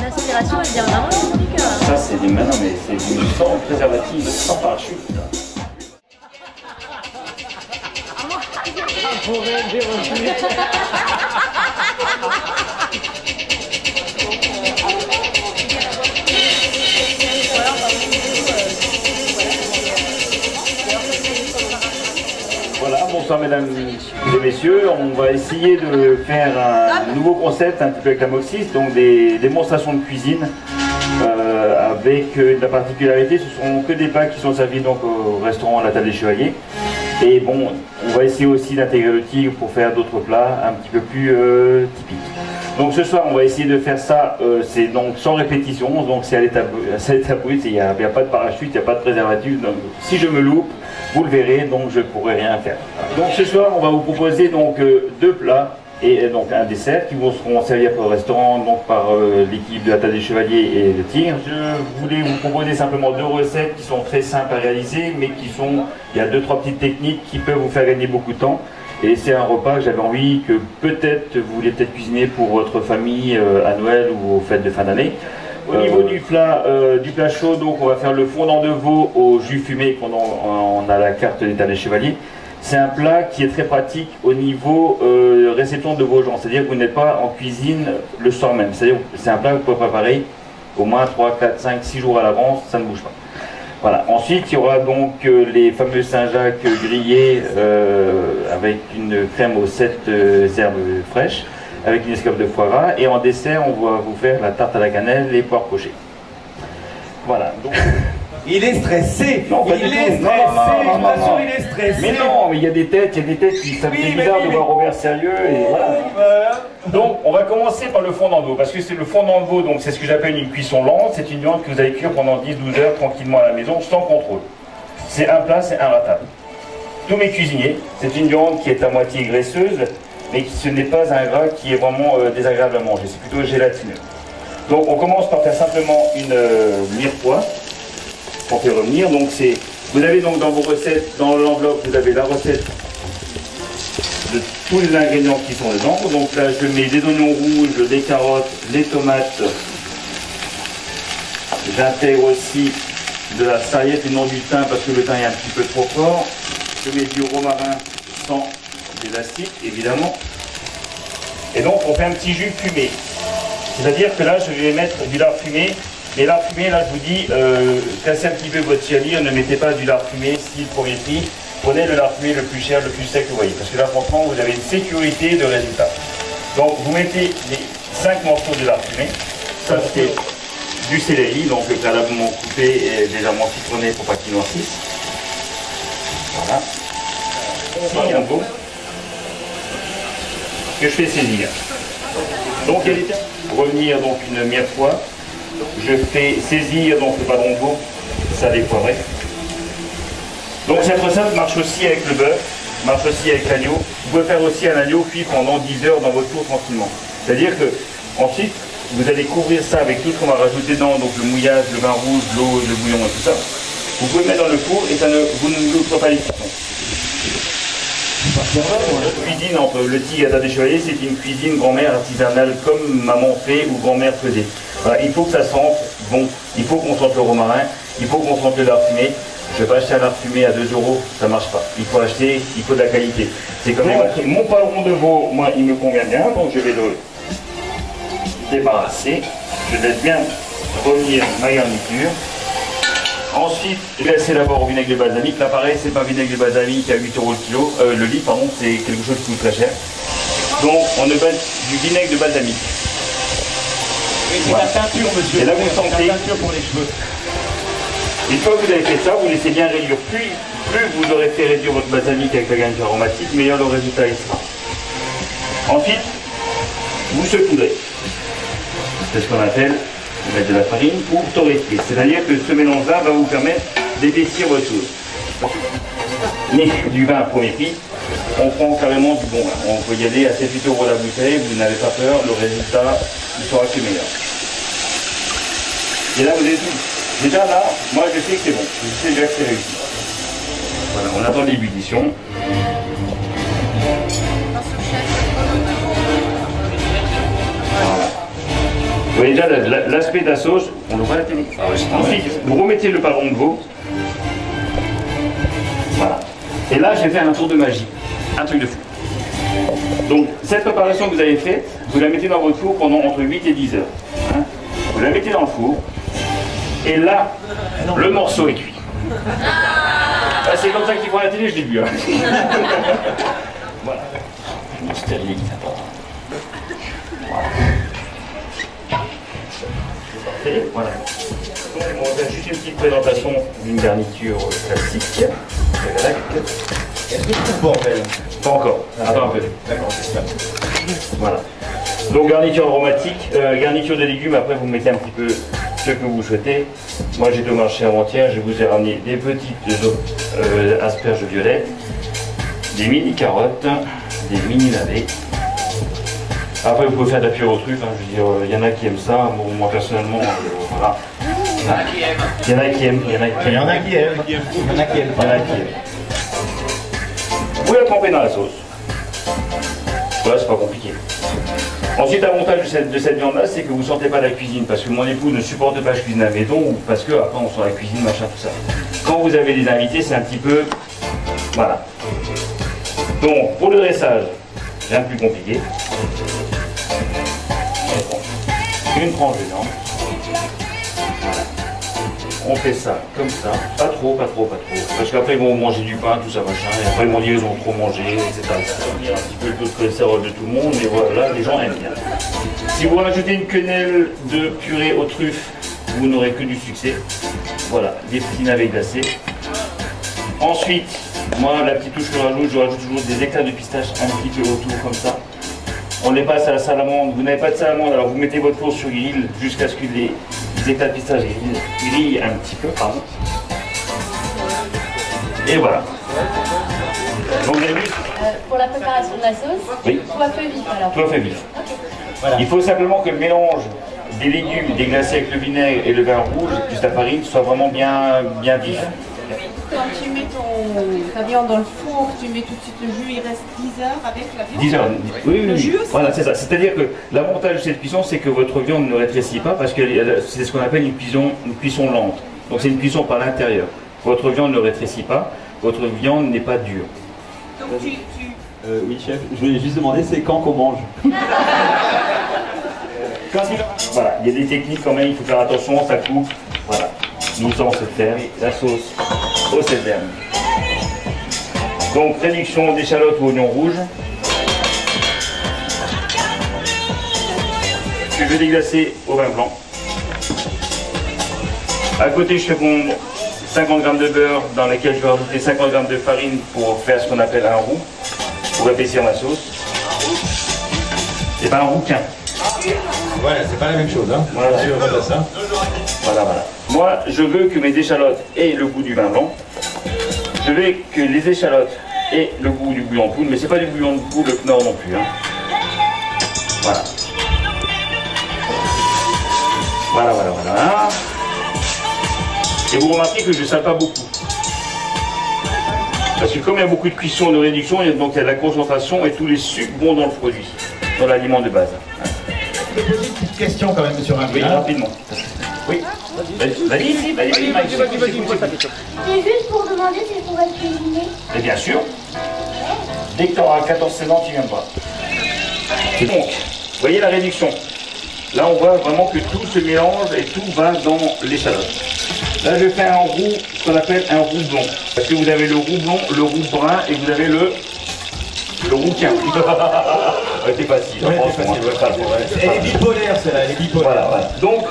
L'aspiration, elle vient vraiment au fond du cœur. Ça, c'est des maintenant, mais c'est sans préservatif, sans parachute. Voilà, bonsoir mesdames et messieurs, on va essayer de faire un nouveau concept un petit peu avec la Moxis, donc des démonstrations de cuisine avec la particularité, ce sont que des plats qui sont servis donc au restaurant La Table des Chevaliers. Et bon, on va essayer aussi d'intégrer le tigre pour faire d'autres plats un petit peu plus typiques. Donc ce soir, on va essayer de faire ça, c'est donc sans répétition, donc c'est à l'état brut, il n'y a pas de parachute, il n'y a pas de préservatif, donc si je me loupe, vous le verrez, donc je ne pourrai rien faire. Donc ce soir, on va vous proposer donc deux plats et donc un dessert qui vous seront servis au restaurant donc par l'équipe de La Table des Chevaliers et le Tigre. Je voulais vous proposer simplement deux recettes qui sont très simples à réaliser, mais qui sont, il y a deux trois petites techniques qui peuvent vous faire gagner beaucoup de temps. Et c'est un repas que j'avais envie que peut-être vous voulez peut-être cuisiner pour votre famille à Noël ou aux fêtes de fin d'année. Au niveau du plat chaud, donc on va faire le fondant de veau au jus fumé qu'on a la carte des Table des Chevaliers. C'est un plat qui est très pratique au niveau réception de vos gens, c'est-à-dire que vous n'êtes pas en cuisine le soir même. C'est-à-dire que c'est un plat que vous pouvez préparer au moins 3, 4, 5, 6 jours à l'avance, ça ne bouge pas. Voilà. Ensuite, il y aura donc les fameux Saint-Jacques grillés avec une crème aux 7 herbes fraîches, avec une escalope de foie gras. Et en dessert, on va vous faire la tarte à la cannelle et les poires pochées. Voilà. Donc... Il est stressé. Non, il est stressé. Non. Il est stressé. Mais non, mais il y a des têtes qui ça me fait bizarre de voir Robert sérieux. Et voilà. Donc, on va commencer par le fondant de veau, parce que c'est le fondant de veau, donc c'est ce que j'appelle une cuisson lente. C'est une viande que vous allez cuire pendant 10-12 heures tranquillement à la maison, sans contrôle. C'est un plat, c'est inratable. Tous mes cuisiniers, c'est une viande qui est à moitié graisseuse, mais ce n'est pas un gras qui est vraiment désagréable à manger. C'est plutôt gélatineux. Donc, on commence par faire simplement une mirepoix. Pour faire revenir, donc vous avez donc dans vos recettes, dans l'enveloppe, vous avez la recette de tous les ingrédients qui sont dedans. Donc là, je mets des oignons rouges, des carottes, des tomates. J'intègre aussi de la sarriette et non du thym parce que le thym est un petit peu trop fort. Je mets du romarin sans élastique, évidemment. Et donc, on fait un petit jus fumé. C'est-à-dire que là, je vais mettre du lard fumé. Et lard fumé, là, je vous dis, cassez un petit peu votre tirelire, ne mettez pas du lard fumé, si premier prix. Prenez le lard fumé le plus cher, le plus sec que vous voyez. Parce que là, franchement, vous avez une sécurité de résultat. Donc, vous mettez les 5 morceaux de lard fumé. Ça, c'est du céleri, donc préalablement coupé et légèrement citronné pour pas qu'il noircisse. Voilà. Ici, un beau. Que je fais saisir. Donc, revenir donc une mirepoix. Je fais saisir donc le padron de veau, salé poivré. Donc cette recette marche aussi avec le beurre, marche aussi avec l'agneau. Vous pouvez faire aussi un agneau cuit pendant 10 heures dans votre four tranquillement. C'est-à-dire que ensuite vous allez couvrir ça avec tout ce qu'on va rajouter dedans, donc le mouillage, le vin rouge, l'eau, le bouillon et tout ça. Vous pouvez le mettre dans le four et vous ne l'ouvrez pas les cuissons. La cuisine entre le Tigre et La Table des Chevaliers, c'est une cuisine grand-mère artisanale comme maman fait ou grand-mère faisait. Voilà, il faut que ça sente bon, il faut qu'on sente le romarin, il faut qu'on sente le lard fumé. Je ne vais pas acheter un lard fumé à 2 €, ça ne marche pas. Il faut acheter, il faut de la qualité. C'est comme mon padron de veau, moi il me convient bien, donc je vais le débarrasser. Je laisse bien revenir ma garniture. Ensuite, je vais laisser d'abord au vinaigre de balsamique. Là, pareil, c'est pas vinaigre de balsamique à 8 € le kilo. Le litre, pardon, c'est quelque chose qui coûte très cher. Donc, on ne met du vinaigre de balsamique. C'est la teinture, monsieur. Et là, vous sentez. La teinture pour les cheveux. Une fois que vous avez fait ça, vous laissez bien réduire. Plus vous aurez fait réduire votre balsamique avec la garniture aromatique, meilleur le résultat il sera. Ensuite, vous saupoudrez. C'est ce qu'on appelle mettre de la farine pour torréfier. C'est-à-dire que ce mélange-là va vous permettre d'épaissir votre chose. Mais du vin à premier prix, on prend carrément du bon vin. On peut y aller à 7-8 € la bouteille, vous n'avez pas peur, le résultat il sera que meilleur. Et là vous avez tout. Déjà là, moi je sais que c'est bon, je sais déjà que c'est réussi. Voilà, on attend l'ébullition. Voilà. Vous voyez déjà l'aspect de la sauce, on le voit à la télé. Ensuite, vous remettez le pardon de veau. Voilà. Et là, j'ai fait un tour de magie. Un truc de fou. Donc, cette préparation que vous avez faite, vous la mettez dans votre four pendant entre 8 et 10 heures. Hein, vous la mettez dans le four. Et là, le morceau est cuit. Ah, c'est comme ça qu'ils font à la télé, je l'ai vu. Hein. Voilà. Je stérilise. Voilà. C'est parfait. Voilà. Donc, on va faire juste une petite présentation d'une garniture classique. Est-ce que c'est un bordel? Pas encore. Attends un peu. D'accord, c'est ça. Voilà. Donc garniture aromatique, garniture de légumes, après vous mettez un petit peu ce que vous souhaitez. Moi j'étais au marché avant-hier, je vous ai ramené des petites asperges violettes, des mini carottes, des mini navets. Après vous pouvez faire de la purée aux truffes, hein, je veux dire, il y en a qui aiment ça, bon, moi personnellement, voilà. Il y en a qui aiment. Il y en a qui aiment. Il y en a qui aiment. Vous la trempez dans la sauce. Voilà, c'est pas compliqué. Ensuite, l'avantage de cette viande-là, c'est que vous ne sentez pas la cuisine, parce que mon épouse ne supporte pas que je cuisine à la maison, ou parce que après on sent la cuisine, machin, tout ça. Quand vous avez des invités, c'est un petit peu... Voilà. Donc, pour le dressage, rien de plus compliqué. Une tranche de viande. On fait ça comme ça, pas trop, parce qu'après ils vont manger du pain, tout ça machin, et après ils vont dire ils ont trop mangé, etc. Ça va venir un petit peu le taux de cholestérol de tout le monde, mais voilà, les gens aiment bien. Si vous rajoutez une quenelle de purée aux truffes, vous n'aurez que du succès. Voilà, des petits navets glacés. Ensuite, moi la petite touche que je rajoute toujours des éclats de pistache un petit peu autour comme ça. On les passe à la salamandre, vous n'avez pas de salamandre, alors vous mettez votre four sur grill jusqu'à ce que les éclats de pistache grillent un petit peu, pardon. Et voilà. Donc les muscles. Pour la préparation de la sauce, Oui. tout à fait vif alors. Tout à fait vif. Ok. Voilà. Il faut simplement que le mélange des légumes déglacés avec le vinaigre et le vin rouge plus la farine soit vraiment bien vif. Quand tu mets ta viande dans le four, tu mets tout de suite le jus, il reste 10 heures avec la viande. 10 heures. Oui, Le jus aussi. Voilà, c'est ça. C'est-à-dire que l'avantage de cette cuisson, c'est que votre viande ne rétrécit pas parce que c'est ce qu'on appelle une cuisson lente. Donc c'est une cuisson par l'intérieur. Votre viande ne rétrécit pas, votre viande n'est pas dure. Donc oui, chef, je voulais juste demander, c'est quand qu'on mange? Voilà, il y a des techniques quand même, il faut faire attention, ça coupe. Voilà. Nous on sait faire la sauce au sésame. Donc réduction d'échalotes ou oignons rouges. Je vais déglacer au vin blanc. À côté, je fais fondre 50 g de beurre dans lequel je vais rajouter 50 g de farine pour faire ce qu'on appelle un roux, pour épaissir ma sauce. Et pas un rouquin. Voilà, c'est pas la même chose, hein. Voilà. Tu vois ça. Voilà. Moi, je veux que mes échalotes aient le goût du vin blanc. Je veux que les échalotes aient le goût du bouillon de poule, mais c'est pas du bouillon de poule Knorr non plus. Hein. Voilà. Voilà. Et vous remarquez que je ne sale pas beaucoup. Parce que comme il y a beaucoup de cuisson et de réduction, donc il y a de la concentration et tous les sucres vont dans le produit, dans l'aliment de base. Je peux poser une petite question quand même, monsieur Oui, Rampin. rapidement. Oui. Vas-y, Mike. C'est juste pour demander si on va cuisiner. Et bien sûr, dès que tu auras 14-16 ans, tu viens pas. Et donc, vous voyez la réduction. Là, on voit vraiment que tout se mélange et tout va dans l'échalote. Là, je fais un roux, ce qu'on appelle un roux blond. Parce que vous avez le roux blond, le roux brun et vous avez le rouquin. C'est facile. Ouais, c'est facile. Elle est bipolaire, celle-là, elle est bipolaire. Voilà. Donc,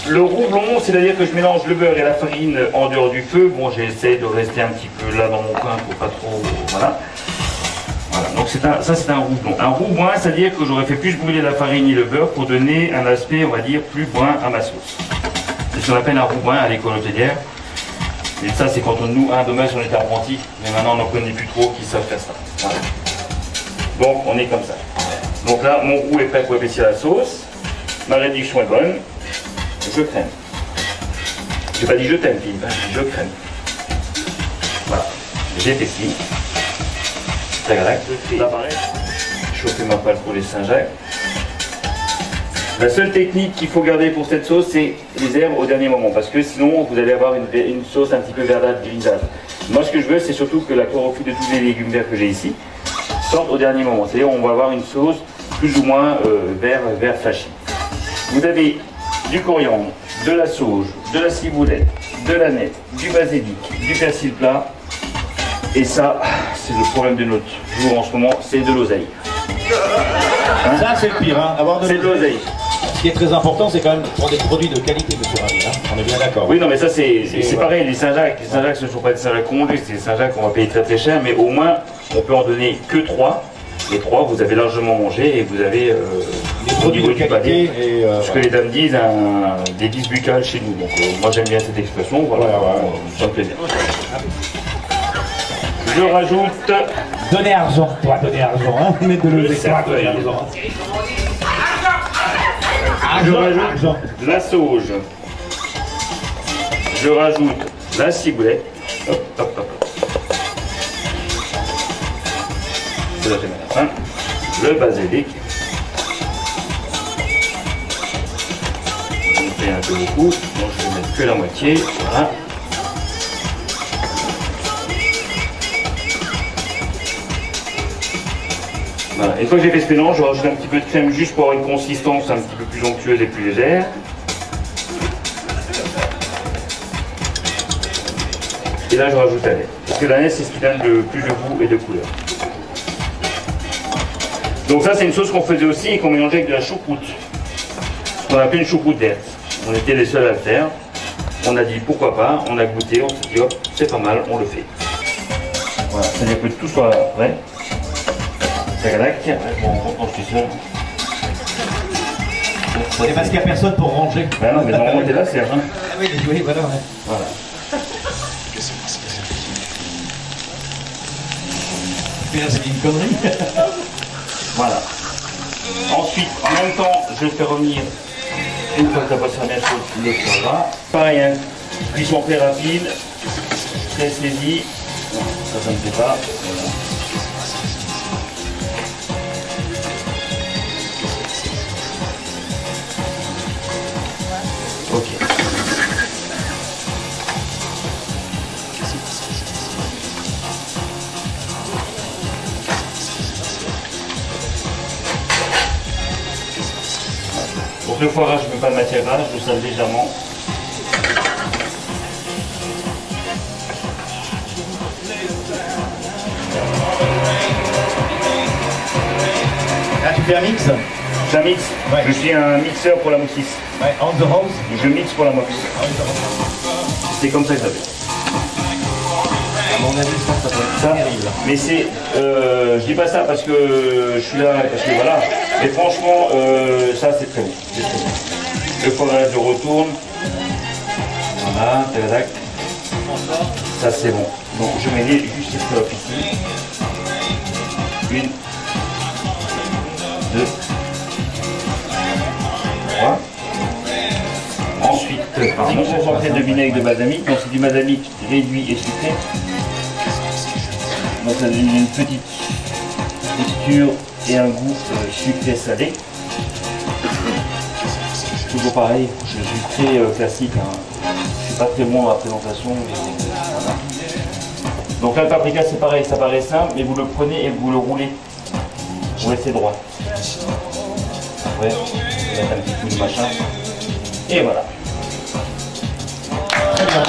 le roux blond, c'est-à-dire que je mélange le beurre et la farine en dehors du feu. Bon, j'essaie de rester un petit peu là dans mon coin pour pas trop... Voilà. Donc ça c'est un roux blond. Un roux brun, c'est-à-dire que j'aurais fait plus brûler la farine et le beurre pour donner un aspect, on va dire, plus brun à ma sauce. C'est ce qu'on appelle un roux brun à l'école hôtelière. Et ça, c'est quand nous, dommage, on était apprentis, mais maintenant on n'en connaît plus trop qui savent faire ça. Voilà. Donc on est comme ça. Donc là, mon roux est prêt pour épaissir la sauce. Ma réduction est bonne. Je crème. J'ai pas dit je t'aime, Philippe, hein, je crème. Voilà. J'épaissis. Là pareil, chauffer ma pâle pour les Saint-Jacques. La seule technique qu'il faut garder pour cette sauce, c'est les herbes au dernier moment, parce que sinon vous allez avoir une sauce un petit peu verdâtre, grisâtre. Moi ce que je veux, c'est surtout que la chlorophylle de tous les légumes verts que j'ai ici sorte au dernier moment. C'est-à-dire on va avoir une sauce plus ou moins vert flashy. Vous avez du coriandre, de la sauge, de la ciboulette, de l'aneth, du basilic, du persil plat. Et ça, c'est le problème de notre jour en ce moment, c'est de l'oseille. Hein? Ça, c'est le pire, hein, avoir de l'oseille. Ce qui est très important, c'est quand même pour des produits de qualité, monsieur Rami. Hein. On est bien d'accord. Oui, non, mais ça, c'est pareil. Les Saint-Jacques, ce ne sont pas des Saint-Jacques congelés, c'est des Saint-Jacques qu'on va payer très très cher, mais au moins, on peut en donner que 3. Les 3, vous avez largement mangé et vous avez des produits de qualité. Ce que les dames disent, des bis buccales chez nous. Donc, moi, j'aime bien cette expression. Voilà, ça me plaît bien. Je rajoute. Donnez argent, toi, donnez argent. Hein. Mettez de l'eau, donnez argent. Je rajoute la sauge. Je rajoute la ciboulette. Hop, hop, hop. C'est là, j'ai mis la fin. Le basilic. Je fais un peu beaucoup, donc je vais mettre que la moitié. Voilà. Voilà. Une fois que j'ai fait ce mélange, je rajoute un petit peu de crème juste pour avoir une consistance un petit peu plus onctueuse et plus légère. Et là, je rajoute la lait. Parce que la lait, c'est ce qui donne le plus de goût et de couleur. Donc ça, c'est une sauce qu'on faisait aussi et qu'on mélangeait avec de la choucroute. On appelait une choucroute verte. On était les seuls à le faire. On a dit pourquoi pas, on a goûté, on s'est dit hop, c'est pas mal, on le fait. Voilà, c'est-à-dire que tout soit prêt. Bon, je suis seul. C'est parce qu'il n'y a personne pour ranger. Ben non, mais normalement t'es là, Serge. Hein. Ah oui, voilà. Ouais. Voilà. C'est une connerie. Voilà. Ensuite, en même temps, je fais revenir, une fois que la boisson bien chaude, le foie. Pareil, hein, cuisson très rapide, très saisie. Non, ça ne me fait pas. Voilà. Ok. Donc le foie gras, je ne mets pas de matière grasse, je le sale légèrement. Là, tu fais un mix? C'est un mix. Ouais. Je suis un mixeur pour la moxis. Ouais, on the house. Je mixe pour la mox. C'est comme ça que ça fait. À mon avis, ça peut être terrible. Mais c'est, je dis pas ça parce que je suis là, parce que voilà. Mais franchement, ça c'est très bon. C'est très bon. Le foie gras, je retourne. Voilà, tac. Ça c'est bon. Donc je mets juste ces clopes ici. 1, 2, 3. Ensuite, mon concentré de vinaigre de balsamique. Donc c'est du balsamique réduit et sucré. Donc ça donne une petite texture et un goût sucré salé. Toujours pareil, je suis très classique. Hein. Je suis pas très bon dans la présentation. Mais voilà. Donc là le paprika c'est pareil, ça paraît simple, mais vous le prenez et vous le roulez. Vous laissez droit. Après, vous mettez un petit coup de machin. Et voilà. Très bien,